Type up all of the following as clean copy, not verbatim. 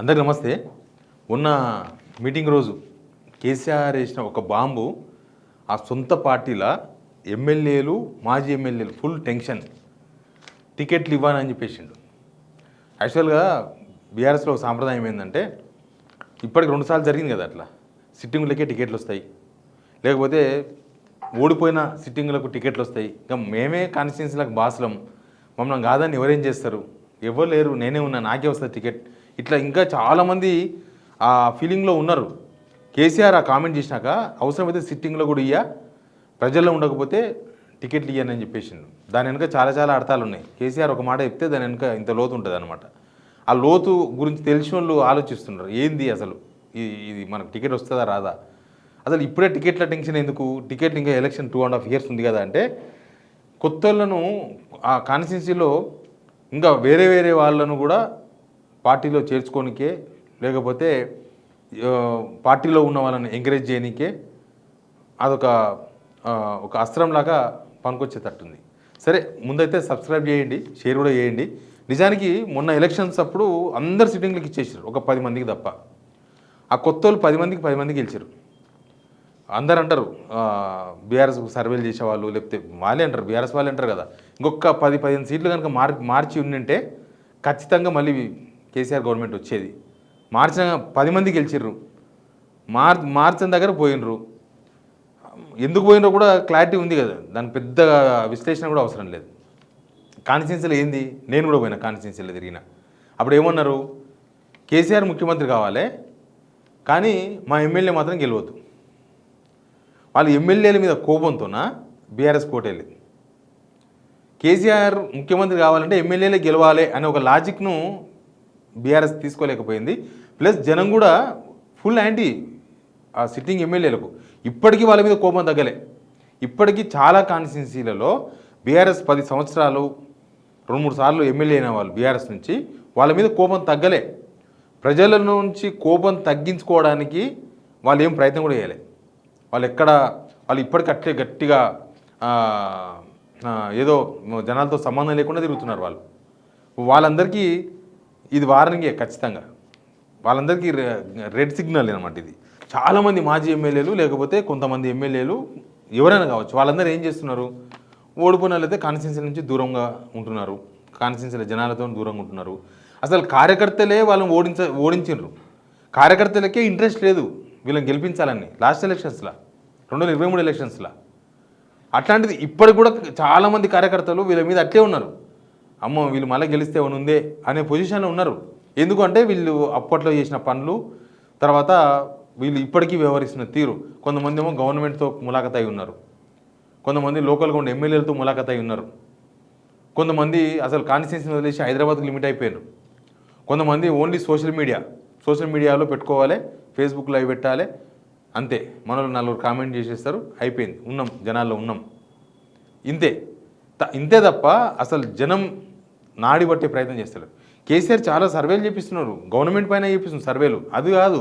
అందరికీ నమస్తే. ఉన్న మీటింగ్ రోజు కేసీఆర్ వేసిన ఒక బాంబు ఆ సొంత పార్టీల ఎమ్మెల్యేలు మాజీ ఎమ్మెల్యేలు ఫుల్ టెన్షన్, టికెట్లు ఇవ్వాలని చెప్పేసిండు. యాక్చువల్గా బీఆర్ఎస్లో సాంప్రదాయం ఏంటంటే ఇప్పటికి 2 సార్లు జరిగింది కదా, అట్లా సిట్టింగులకే టికెట్లు వస్తాయి, లేకపోతే ఓడిపోయిన సిట్టింగులకు టికెట్లు వస్తాయి. ఇంకా మేమే కాన్స్టిట్యున్సీలకు బాసులం, మమ్మల్ని కాదని ఎవరేం చేస్తారు, ఎవరు లేరు, నేనే ఉన్నా, నాకే వస్తుంది టికెట్. ఇట్లా ఇంకా చాలామంది ఆ ఫీలింగ్లో ఉన్నారు. కేసీఆర్ ఆ కామెంట్ చేసినాక అవసరమైతే సిట్టింగ్లో కూడా ప్రజల్లో ఉండకపోతే టికెట్లు ఇయ్యని చెప్పేసిండు. దాని వెనుక చాలా అర్థాలు ఉన్నాయి. కేసీఆర్ ఒక మాట చెప్తే దాని వెనుక ఇంత లోతు ఉంటుంది అనమాట. ఆ లోతు గురించి తెలిసిన వాళ్ళు ఆలోచిస్తున్నారు, ఏంది అసలు ఇది మనకు టికెట్ వస్తుందా రాదా, అసలు ఇప్పుడే టికెట్ల టెన్షన్ ఎందుకు, టికెట్లు ఇంకా ఎలక్షన్ 2.5 years ఉంది కదా అంటే, కొత్త వాళ్ళను ఆ కాన్స్టిట్యున్సీలో ఇంకా వేరే వాళ్ళను కూడా పార్టీలో చేర్చుకోనికే, లేకపోతే పార్టీలో ఉన్న వాళ్ళని ఎంకరేజ్ చేయడానికే అదొక అస్త్రంలాగా పనికొచ్చేటట్టుంది. సరే, ముందైతే సబ్స్క్రైబ్ చేయండి, షేర్ కూడా చేయండి. నిజానికి మొన్న ఎలక్షన్స్ అప్పుడు అందరు సిట్టింగ్లకు ఇచ్చేసారు, ఒక 10 మందికి తప్ప. ఆ కొత్త వాళ్ళు 10 మందికి గెలిచారు. అందరు అంటారు బీఆర్ఎస్ సర్వేలు చేసేవాళ్ళు, లేకపోతే వాళ్ళే అంటారు, బీఆర్ఎస్ వాళ్ళే అంటారు కదా, ఇంకొక 10-15 సీట్లు కనుక మార్చి ఉండింటే ఖచ్చితంగా మళ్ళీ కేసీఆర్ గవర్నమెంట్ వచ్చేది. మార్చిన 10 మంది గెలిచిర్రు, మార్చిన దగ్గర పోయినరు. ఎందుకు పోయినరో కూడా క్లారిటీ ఉంది కదా, దాని పెద్ద విశ్లేషణ కూడా అవసరం లేదు. కాన్స్టిట్యున్సీలో ఏంది, నేను కూడా పోయినా కాన్స్టిట్యున్సీలో తిరిగిన. అప్పుడు ఏమన్నారు, కేసీఆర్ ముఖ్యమంత్రి కావాలి కానీ మా ఎమ్మెల్యే మాత్రం గెలవద్దు. వాళ్ళు ఎమ్మెల్యేల మీద కోపంతోన బీఆర్ఎస్ కోటేళ్ళింది. కేసీఆర్ ముఖ్యమంత్రి కావాలంటే ఎమ్మెల్యేలే గెలవాలి అనే ఒక లాజిక్ను బీఆర్ఎస్ తీసుకోలేకపోయింది. ప్లస్ జనం కూడా ఫుల్ యాంటీ ఆ సిట్టింగ్ ఎమ్మెల్యేలకు. ఇప్పటికీ వాళ్ళ మీద కోపం తగ్గలే. ఇప్పటికీ చాలా కాన్స్టిట్యున్సీలలో బీఆర్ఎస్ 10 సంవత్సరాలు 2-3 సార్లు ఎమ్మెల్యే అయిన వాళ్ళు బీఆర్ఎస్ నుంచి, వాళ్ళ మీద కోపం తగ్గలే. ప్రజల నుంచి కోపం తగ్గించుకోవడానికి వాళ్ళు ఏం ప్రయత్నం కూడా చేయలే. వాళ్ళు ఇప్పటికీ అట్లే గట్టిగా ఏదో జనాలతో సంబంధం లేకుండా తిరుగుతున్నారు. వాళ్ళందరికీ ఇది వార్నింగే ఖచ్చితంగా. వాళ్ళందరికీ రెడ్ సిగ్నల్ అనమాట ఇది. చాలామంది మాజీ ఎమ్మెల్యేలు, లేకపోతే కొంతమంది ఎమ్మెల్యేలు ఎవరైనా కావచ్చు, వాళ్ళందరూ ఏం చేస్తున్నారు, ఓడిపోయిన వాళ్ళైతే కాన్స్టిట్యున్సీ నుంచి దూరంగా ఉంటున్నారు, కాన్స్టిట్యున్సీల జనాలతో దూరంగా ఉంటున్నారు. అసలు కార్యకర్తలే వాళ్ళని ఓడించారు. కార్యకర్తలకే ఇంట్రెస్ట్ లేదు వీళ్ళని గెలిపించాలని. లాస్ట్ ఎలక్షన్స్లో 2023 ఎలక్షన్స్లో అట్లాంటిది ఇప్పటికి కూడా చాలామంది కార్యకర్తలు వీళ్ళ మీద అట్లే ఉన్నారు. అమ్మో వీళ్ళు మళ్ళీ గెలిస్తే ఉందే అనే పొజిషన్లో ఉన్నారు. ఎందుకంటే వీళ్ళు అప్పట్లో చేసిన పనులు, తర్వాత వీళ్ళు ఇప్పటికీ వ్యవహరిస్తున్న తీరు. కొంతమంది ఏమో గవర్నమెంట్తో ములాఖత్ అయి ఉన్నారు, కొంతమంది లోకల్గా ఉండే ఎమ్మెల్యేలతో ములాఖత్ అయి ఉన్నారు, కొంతమంది అసలు కాన్స్టిట్యున్సీని వదిలేసి హైదరాబాద్కి లిమిట్ అయిపోయారు, కొంతమంది ఓన్లీ సోషల్ మీడియాలో పెట్టుకోవాలి, ఫేస్బుక్ లైవ్ పెట్టాలి, అంతే. మనలో 4 కామెంట్ చేసేస్తారు, అయిపోయింది, ఉన్నాం, జనాల్లో ఉన్నాం, ఇంతే తప్ప అసలు జనం నాడి పట్టే ప్రయత్నం చేస్తారు. కేసీఆర్ చాలా సర్వేలు చేపిస్తున్నారు, గవర్నమెంట్ పైన చేపిస్తున్నారు సర్వేలు. అది కాదు,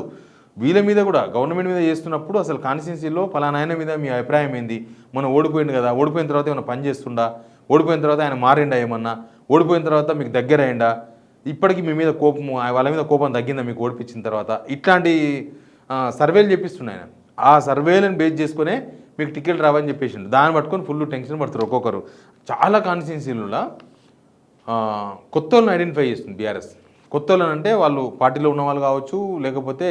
వీళ్ళ మీద కూడా గవర్నమెంట్ మీద చేస్తున్నప్పుడు అసలు కాన్స్టిట్యున్సీలో పలానా ఆయన మీద మీ అభిప్రాయం ఏంది, మనం ఓడిపోయింది కదా, ఓడిపోయిన తర్వాత ఏమైనా పని చేస్తుండా, ఓడిపోయిన తర్వాత ఆయన మారిండా, ఏమన్నా ఓడిపోయిన తర్వాత మీకు దగ్గర అయిందా, ఇప్పటికీ మీ మీద కోపం, వాళ్ళ మీద కోపం తగ్గిందా మీకు ఓడిపించిన తర్వాత, ఇట్లాంటి సర్వేలు చేపిస్తున్నాయి. ఆ సర్వేలను బేస్ చేసుకునే మీకు టికెట్ రావని చెప్పేసిండు. దాన్ని పట్టుకొని ఫుల్ టెన్షన్ పడుతారు ఒక్కొక్కరు. చాలా కాన్స్టిట్యున్సీలలో కొత్త వాళ్ళని ఐడెంటిఫై చేస్తుంది బీఆర్ఎస్. కొత్త వాళ్ళని అంటే వాళ్ళు పార్టీలో ఉన్న వాళ్ళు కావచ్చు, లేకపోతే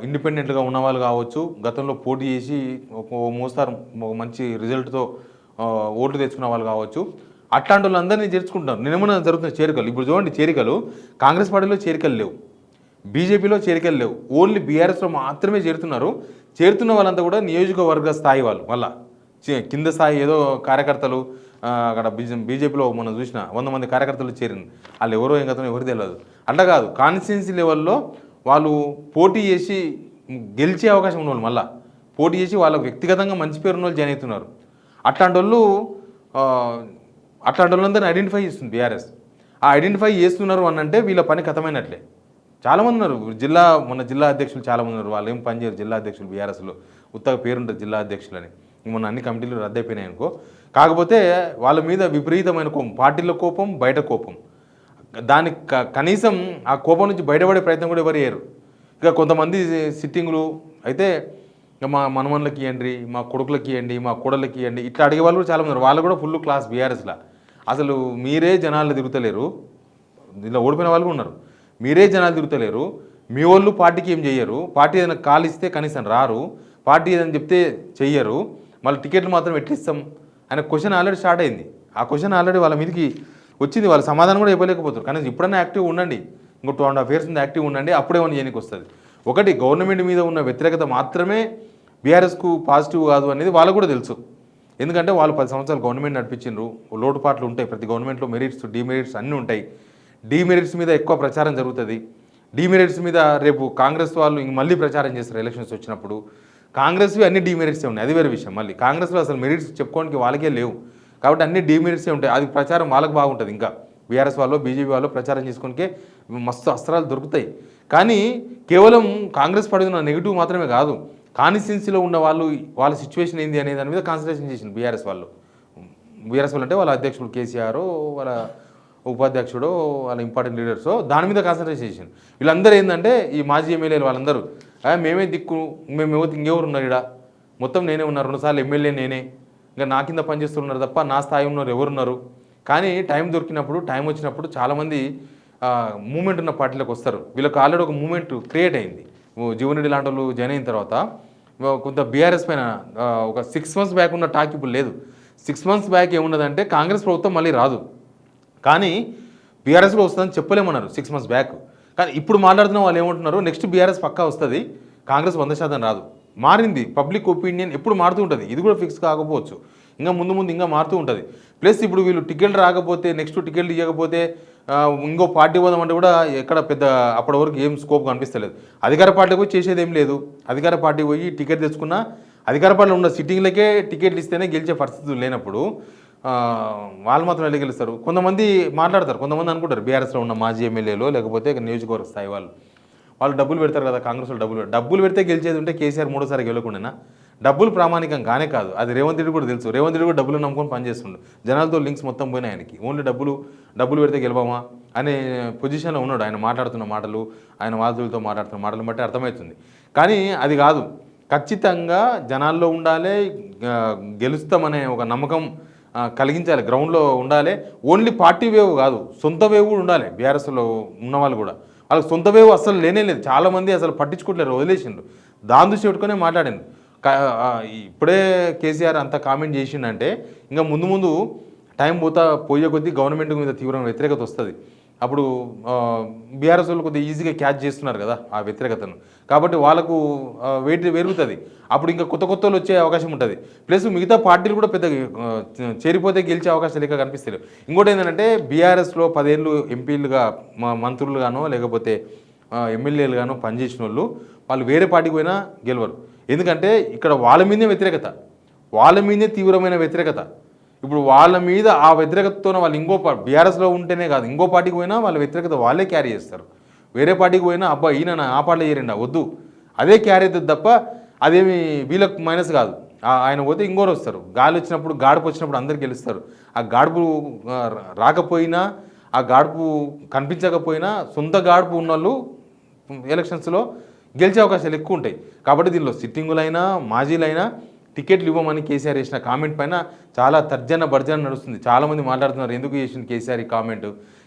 ఇండిపెండెంట్గా ఉన్న వాళ్ళు కావచ్చు, గతంలో పోటీ చేసి ఒక మోస్తారు మంచి రిజల్ట్తో ఓట్లు తెచ్చుకున్న వాళ్ళు కావచ్చు. అట్లాంటి వాళ్ళందరినీ చేర్చుకుంటారు. నిన్న జరుగుతున్న చేరికలు, ఇప్పుడు చూడండి, చేరికలు కాంగ్రెస్ పార్టీలో చేరికలు లేవు, బీజేపీలో చేరికలు లేవు, ఓన్లీ బీఆర్ఎస్లో మాత్రమే చేరుతున్నారు. చేరుతున్న వాళ్ళంతా కూడా నియోజకవర్గ స్థాయి వాళ్ళు, వాళ్ళ కింద స్థాయి ఏదో కార్యకర్తలు. అక్కడ బీజేపీలో మనం చూసిన 100 మంది కార్యకర్తలు చేరింది, వాళ్ళు ఎవరో ఏం గతంలో ఎవరు తెలియదు. అట్లా కాదు, కాన్స్టిట్యున్సీ లెవెల్లో వాళ్ళు పోటీ చేసి గెలిచే అవకాశం ఉన్న వాళ్ళు, మళ్ళీ పోటీ చేసి వాళ్ళకు వ్యక్తిగతంగా మంచి పేరున్న వాళ్ళు జాయిన్ అవుతున్నారు. అట్లాంటి వాళ్ళందరినీ ఐడెంటిఫై చేస్తుంది బీఆర్ఎస్. ఆ ఐడెంటిఫై చేస్తున్నారు అని అంటే వీళ్ళ పని కథమైనట్లే. చాలామంది ఉన్నారు, మన జిల్లా అధ్యక్షులు చాలామంది ఉన్నారు, వాళ్ళు ఏం పని చేయరు. జిల్లా అధ్యక్షులు బీఆర్ఎస్లో ఉత్తగా పేరుంటుంది జిల్లా అధ్యక్షులని. మొన్న అన్ని కమిటీలు రద్దయిపోయినాయి అనుకో. కాకపోతే వాళ్ళ మీద విపరీతమైన కోపం, పార్టీల కోపం, బయట కోపం. దానికి కనీసం ఆ కోపం నుంచి బయటపడే ప్రయత్నం కూడా ఎవరు చేయరు. ఇక కొంతమంది సిట్టింగ్లు అయితే మా మనమన్లకి ఇవ్వండి, మా కొడుకులకి ఇవ్వండి, మా కోడళ్ళకి ఇవ్వండి, ఇట్లా అడిగే వాళ్ళు కూడా చాలామంది. వాళ్ళు కూడా ఫుల్ క్లాస్ బీఆర్ఎస్లా. అసలు మీరే జనాలు తిరుగుతలేరు, దీనిలో ఓడిపోయిన వాళ్ళు ఉన్నారు. మీరే జనాలు తిరుగుతలేరు, మీ వాళ్ళు పార్టీకి ఏం చెయ్యరు, పార్టీ ఏదైనా కాల్ ఇస్తే కనీసం రారు, పార్టీ ఏదైనా చెప్తే చెయ్యరు, మళ్ళీ టికెట్లు మాత్రం ఎట్లిస్తాం అనే క్వశ్చన్ ఆల్రెడీ స్టార్ట్ అయింది. ఆ క్వశ్చన్ ఆల్రెడీ వాళ్ళ మీదకి వచ్చింది. వాళ్ళ సమాధానం కూడా ఇవ్వలేకపోతారు. కానీ ఇప్పుడన్నా యాక్టివ్ ఉండండి, ఇంకో 2.5 years ఉంది యాక్టివ్ ఉండండి, అప్పుడే ఏమైనా చేయనికి వస్తుంది. ఒకటి గవర్నమెంట్ మీద ఉన్న వ్యతిరేకత మాత్రమే బీఆర్ఎస్కు పాజిటివ్ కాదు అనేది వాళ్ళకు కూడా తెలుసు. ఎందుకంటే వాళ్ళు 10 సంవత్సరాలు గవర్నమెంట్ నడిపించిండ్రు, లోటుపాట్లు ఉంటాయి. ప్రతి గవర్నమెంట్లో మెరిట్స్ డీమెరిట్స్ అన్నీ ఉంటాయి. డీమెరిట్స్ మీద ఎక్కువ ప్రచారం జరుగుతుంది. డీమెరిట్స్ మీద రేపు కాంగ్రెస్ వాళ్ళు ఇంక మళ్ళీ ప్రచారం చేస్తారు ఎలక్షన్స్ వచ్చినప్పుడు. కాంగ్రెస్వి అన్ని డీమెరిట్సే ఉన్నాయి, అది వేరే విషయం. మళ్ళీ కాంగ్రెస్లో అసలు మెరిట్స్ చెప్పుకోవడానికి వాళ్ళకే లేవు, కాబట్టి అన్ని డీమెరిట్సే ఉంటాయి. అది ప్రచారం వాళ్ళకి బాగుంటుంది. ఇంకా బీఆర్ఎస్ వాళ్ళు బీజేపీ వాళ్ళు ప్రచారం చేసుకోనికే మస్తు అస్త్రాలు దొరుకుతాయి. కానీ కేవలం కాంగ్రెస్ పడుతున్న నెగిటివ్ మాత్రమే కాదు, కాన్స్టిట్యున్సీలో ఉన్న వాళ్ళు వాళ్ళ సిచ్యువేషన్ ఏంది అనే దాని మీద కాన్సన్ట్రేషన్ చేసింది బీఆర్ఎస్ వాళ్ళు. బీఆర్ఎస్ వాళ్ళు అంటే వాళ్ళ అధ్యక్షుడు కేసీఆర్, వాళ్ళ ఉపాధ్యక్షుడు, వాళ్ళ ఇంపార్టెంట్ లీడర్స్ దాని మీద కాన్సన్ట్రేట్ చేసింది. వీళ్ళందరూ ఏంటంటే ఈ మాజీ ఎమ్మెల్యేలు వాళ్ళందరూ మేమే దిక్కు, మేము ఇంకెవరు ఉన్నారు ఇక్కడ, మొత్తం నేనే ఉన్నారు, 2 సార్లు ఎమ్మెల్యే నేనే, ఇంకా నా కింద పనిచేస్తున్నారు తప్ప నా స్థాయి ఉన్నారు ఎవరున్నారు. కానీ టైం దొరికినప్పుడు, టైం వచ్చినప్పుడు చాలామంది మూమెంట్ ఉన్న పార్టీలకు వస్తారు. వీళ్ళకి ఆల్రెడీ ఒక మూమెంట్ క్రియేట్ అయింది. జీవన్ రెడ్డి లాంటి వాళ్ళు జాయిన్ అయిన తర్వాత కొంత బీఆర్ఎస్ పైన ఒక 6 months బ్యాక్ ఉన్న టాక్ ఇప్పుడు లేదు. 6 months బ్యాక్ ఏమున్నదంటే కాంగ్రెస్ ప్రభుత్వం మళ్ళీ రాదు, కానీ బీఆర్ఎస్లో వస్తుందని చెప్పలేమన్నారు 6 months బ్యాక్. కానీ ఇప్పుడు మాట్లాడుతున్న వాళ్ళు ఏమంటున్నారు, నెక్స్ట్ బీఆర్ఎస్ పక్కా వస్తుంది, కాంగ్రెస్ 100% రాదు. మారింది, పబ్లిక్ ఒపీనియన్ ఎప్పుడు మారుతూ ఉంటుంది, ఇది కూడా ఫిక్స్ కాకపోవచ్చు, ఇంకా ముందు ఇంకా మారుతూ ఉంటుంది. ప్లస్ ఇప్పుడు వీళ్ళు టికెట్ రాకపోతే, నెక్స్ట్ టికెట్లు ఇవ్వకపోతే ఇంకో పార్టీ పోదాం అంటే కూడా ఎక్కడ పెద్ద అప్పటి వరకు ఏం స్కోప్ కనిపిస్తలేదు. అధికార పార్టీకి పోయి చేసేది ఏం లేదు. అధికార పార్టీ పోయి టికెట్ తెచ్చుకున్నా అధికార పార్టీలో ఉన్న సిట్టింగ్లకే టికెట్లు ఇస్తేనే గెలిచే పరిస్థితులు లేనప్పుడు వాళ్ళు మాత్రం వెళ్ళి గెలుస్తారు. కొంతమంది మాట్లాడతారు, కొంతమంది అనుకుంటారు బీఆర్ఎస్లో ఉన్న మాజీ ఎమ్మెల్యేలు లేకపోతే నియోజకవర్గ స్థాయి వాళ్ళు డబ్బులు పెడతారు కదా, కాంగ్రెస్లో డబ్బులు పెడితే గెలిచేది ఉంటే కేసీఆర్ 3సారి గెలవకుండా. డబ్బులు ప్రామాణికం కానే కాదు, అది రేవంత్ రెడ్డి కూడా తెలుసు. రేవంత్ రెడ్డి కూడా డబ్బులు నమ్ముకొని పనిచేస్తుండు, జనాలతో లింక్స్ మొత్తం పోయినాయి ఆయనకి. ఓన్లీ డబ్బులు పెడితే గెలవమా అనే పొజిషన్లో ఉన్నాడు. ఆయన మాట్లాడుతున్న మాటలు, ఆయన వాదులతో మాట్లాడుతున్న మాటలు బట్టి అర్థమవుతుంది. కానీ అది కాదు, ఖచ్చితంగా జనాల్లో ఉండాలి, గెలుస్తామనే ఒక నమ్మకం కలిగించాలి, గ్రౌండ్లో ఉండాలి. ఓన్లీ పార్టీ వేవ్ కాదు, సొంత వేవ్ కూడా ఉండాలి. బీఆర్ఎస్లో ఉన్న వాళ్ళు కూడా వాళ్ళకి సొంత వేవ్ అసలు లేనే లేదు. చాలామంది అసలు పట్టించుకోవట్లేరు, వదిలేసిండ్రు. దాని దృష్టి పెట్టుకునే మాట్లాడాను. ఇప్పుడే కేసీఆర్ అంత కామెంట్ చేసిండంటే ఇంకా ముందు టైం పోయే కొద్దీ గవర్నమెంట్ మీద తీవ్రమైన వ్యతిరేకత వస్తుంది. అప్పుడు బీఆర్ఎస్ వాళ్ళు కొద్దిగా ఈజీగా క్యాచ్ చేస్తున్నారు కదా ఆ వ్యతిరేకతను, కాబట్టి వాళ్ళకు వెయిట్ పెరుగుతుంది. అప్పుడు ఇంకా కొత్త వాళ్ళు వచ్చే అవకాశం ఉంటుంది. ప్లస్ మిగతా పార్టీలు కూడా పెద్దగా చేరిపోతే గెలిచే అవకాశం లేక కనిపిస్తలేదు. ఇంకోటి ఏంటంటే బీఆర్ఎస్లో 10 ఏళ్ళు ఎంపీలుగా మంత్రులుగానో లేకపోతే ఎమ్మెల్యేలుగానో పనిచేసిన వాళ్ళు వేరే పార్టీకి పోయినా గెలవరు. ఎందుకంటే ఇక్కడ వాళ్ళ మీదే వ్యతిరేకత, వాళ్ళ మీదే తీవ్రమైన వ్యతిరేకత. ఇప్పుడు వాళ్ళ మీద ఆ వ్యతిరేకతతోనే వాళ్ళు ఇంకో బీఆర్ఎస్లో ఉంటేనే కాదు, ఇంకో పార్టీకి పోయినా వాళ్ళ వ్యతిరేకత వాళ్ళే క్యారీ చేస్తారు. వేరే పార్టీకి పోయినా అబ్బా ఈయన ఆ పార్టీలో చేరండి వద్దు, అదే క్యారీ అవుతుంది తప్ప అదేమి వీళ్ళకు మైనస్ కాదు. ఆయన పోతే ఇంకోరు వస్తారు. గాలి వచ్చినప్పుడు, గాడుపు వచ్చినప్పుడు అందరు గెలుస్తారు. ఆ గాడుపు రాకపోయినా, ఆ గాడుపు కనిపించకపోయినా సొంత గాడుపు ఉన్న వాళ్ళు ఎలక్షన్స్లో గెలిచే అవకాశాలు ఎక్కువ ఉంటాయి. కాబట్టి దీనిలో సిట్టింగులైనా మాజీలైనా టికెట్లు ఇవ్వమని కేసీఆర్ చేసిన కామెంట్ పైన చాలా తర్జన భర్జన నడుస్తుంది. చాలామంది మాట్లాడుతున్నారు, ఎందుకు చేసింది కేసీఆర్ ఈ కామెంట్,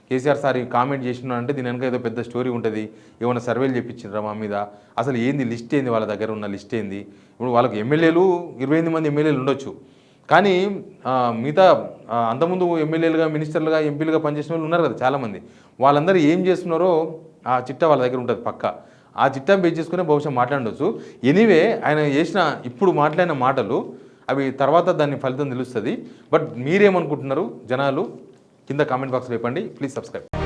కేసీఆర్ సార్ ఈ కామెంట్ చేసినారంటే దీని వెనక ఏదో పెద్ద స్టోరీ ఉంటుంది, ఏమైనా సర్వేలు చెప్పించారా మా మీద, అసలు ఏంది లిస్ట్ ఏంది, వాళ్ళ దగ్గర ఉన్న లిస్ట్ ఏంది. ఇప్పుడు వాళ్ళకి ఎమ్మెల్యేలు 28 మంది ఎమ్మెల్యేలు ఉండొచ్చు, కానీ మిగతా అంతకుముందు ఎమ్మెల్యేలుగా, మినిస్టర్లుగా, ఎంపీలుగా పనిచేసిన వాళ్ళు ఉన్నారు కదా చాలామంది. వాళ్ళందరూ ఏం చేస్తున్నారో ఆ చిట్టా వాళ్ళ దగ్గర ఉంటుంది పక్కా. ఆ చిట్టా బేస్ చేసుకునే బహుశా మాట్లాడవచ్చు. ఎనీవే ఆయన చేసిన ఇప్పుడు మాట్లాడిన మాటలు అవి తర్వాత దాని ఫలితం తెలుస్తుంది. బట్ మీరేమనుకుంటున్నారు జనాలు కింద కామెంట్ బాక్స్లో చెప్పండి. Please subscribe.